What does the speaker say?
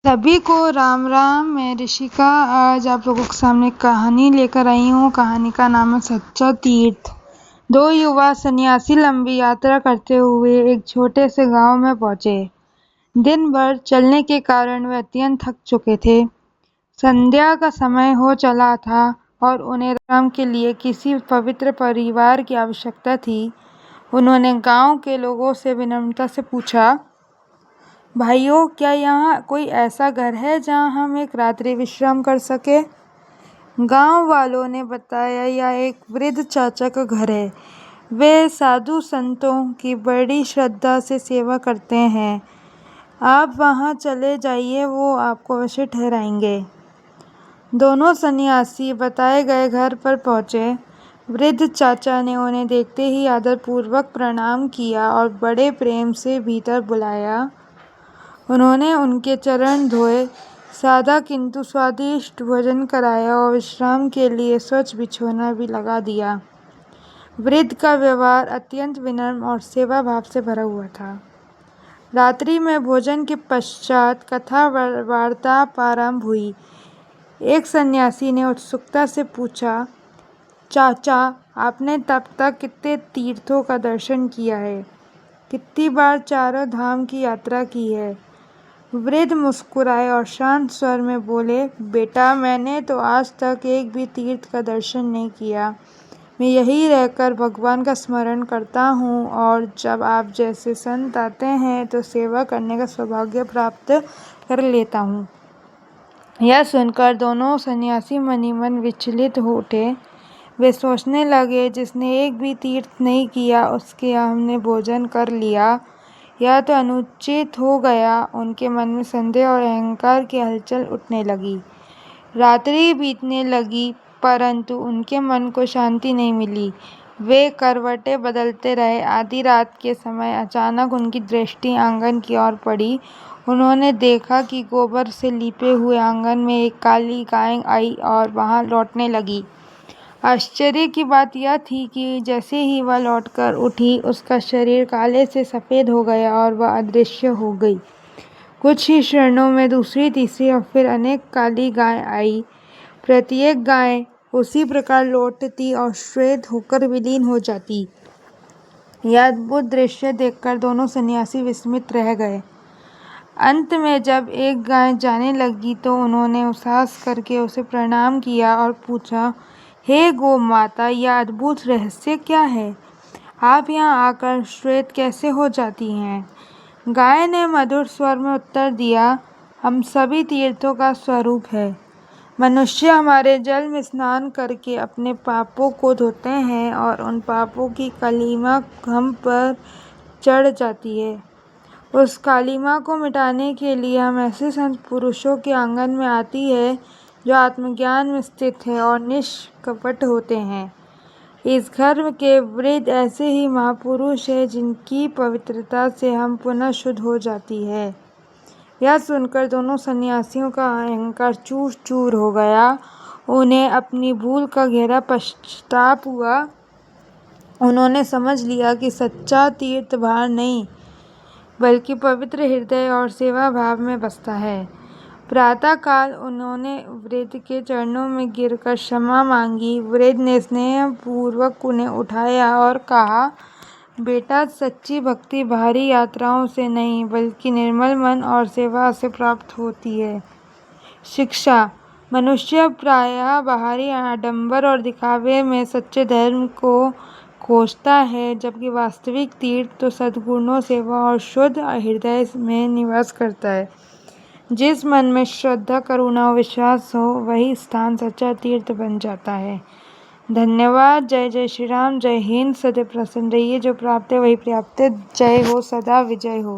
सभी को राम राम। मैं ऋषिका आज आप लोगों के सामने कहानी लेकर आई हूँ। कहानी का नाम है सच्चा तीर्थ। दो युवा सन्यासी लंबी यात्रा करते हुए एक छोटे से गांव में पहुंचे। दिन भर चलने के कारण वे अत्यंत थक चुके थे। संध्या का समय हो चला था और उन्हें राम के लिए किसी पवित्र परिवार की आवश्यकता थी। उन्होंने गांव के लोगों से विनम्रता से पूछा, भाइयों, क्या यहाँ कोई ऐसा घर है जहाँ हम एक रात्रि विश्राम कर सके? गांव वालों ने बताया, यह एक वृद्ध चाचा का घर है। वे साधु संतों की बड़ी श्रद्धा से सेवा करते हैं। आप वहाँ चले जाइए, वो आपको अवश्य ठहराएंगे। दोनों सन्यासी बताए गए घर पर पहुँचे। वृद्ध चाचा ने उन्हें देखते ही आदरपूर्वक प्रणाम किया और बड़े प्रेम से भीतर बुलाया। उन्होंने उनके चरण धोए, सादा किंतु स्वादिष्ट भोजन कराया और विश्राम के लिए स्वच्छ बिछौना भी लगा दिया। वृद्ध का व्यवहार अत्यंत विनम्र और सेवा भाव से भरा हुआ था। रात्रि में भोजन के पश्चात कथा वार्ता आरंभ हुई। एक सन्यासी ने उत्सुकता से पूछा, चाचा, आपने तब तक कितने तीर्थों का दर्शन किया है? कितनी बार चारों धाम की यात्रा की है? वृद्ध मुस्कुराए और शांत स्वर में बोले, बेटा, मैंने तो आज तक एक भी तीर्थ का दर्शन नहीं किया। मैं यहीं रहकर भगवान का स्मरण करता हूँ और जब आप जैसे संत आते हैं तो सेवा करने का सौभाग्य प्राप्त कर लेता हूँ। यह सुनकर दोनों सन्यासी मन ही मन विचलित हो उठे। वे सोचने लगे, जिसने एक भी तीर्थ नहीं किया उसके यहाँ हमने भोजन कर लिया, यह तो अनुचित हो गया। उनके मन में संदेह और अहंकार की हलचल उठने लगी। रात्रि बीतने लगी परंतु उनके मन को शांति नहीं मिली। वे करवटें बदलते रहे। आधी रात के समय अचानक उनकी दृष्टि आंगन की ओर पड़ी। उन्होंने देखा कि गोबर से लिपे हुए आंगन में एक काली गाय आई और वहां लौटने लगी। आश्चर्य की बात यह थी कि जैसे ही वह लौटकर उठी, उसका शरीर काले से सफ़ेद हो गया और वह अदृश्य हो गई। कुछ ही क्षणों में दूसरी, तीसरी और फिर अनेक काली गाय आई। प्रत्येक गाय उसी प्रकार लौटती और श्वेत होकर विलीन हो जाती। यह अद्भुत दृश्य देखकर दोनों सन्यासी विस्मित रह गए। अंत में जब एक गाय जाने लगी तो उन्होंने साहस करके उसे प्रणाम किया और पूछा, हे गौ माता, यह अद्भुत रहस्य क्या है? आप यहाँ आकर श्वेत कैसे हो जाती हैं? गाय ने मधुर स्वर में उत्तर दिया, हम सभी तीर्थों का स्वरूप है। मनुष्य हमारे जल में स्नान करके अपने पापों को धोते हैं और उन पापों की कालिमा हम पर चढ़ जाती है। उस कालिमा को मिटाने के लिए हम ऐसे संत पुरुषों के आंगन में आती है जो आत्मज्ञान में स्थित है और निष्कपट होते हैं। इस घर के वृद्ध ऐसे ही महापुरुष हैं जिनकी पवित्रता से हम पुनः शुद्ध हो जाती है। यह सुनकर दोनों सन्यासियों का अहंकार चूर चूर हो गया। उन्हें अपनी भूल का गहरा पश्चाताप हुआ। उन्होंने समझ लिया कि सच्चा तीर्थ बाहर नहीं बल्कि पवित्र हृदय और सेवा भाव में बसता है। प्रातःकाल उन्होंने वृद्ध के चरणों में गिरकर क्षमा मांगी। वृद्ध ने स्नेह पूर्वक उन्हें उठाया और कहा, बेटा, सच्ची भक्ति बाहरी यात्राओं से नहीं बल्कि निर्मल मन और सेवा से प्राप्त होती है। शिक्षा: मनुष्य प्रायः बाहरी आडंबर और दिखावे में सच्चे धर्म को खोजता है, जबकि वास्तविक तीर्थ तो सद्गुणों, सेवा और शुद्ध हृदय में निवास करता है। जिस मन में श्रद्धा, करुणा और विश्वास हो, वही स्थान सच्चा तीर्थ बन जाता है। धन्यवाद। जय जय श्री राम। जय हिंद। सदैव प्रसन्न रहिए। जो प्राप्त है वही पर्याप्त है। जय हो, सदा विजय हो।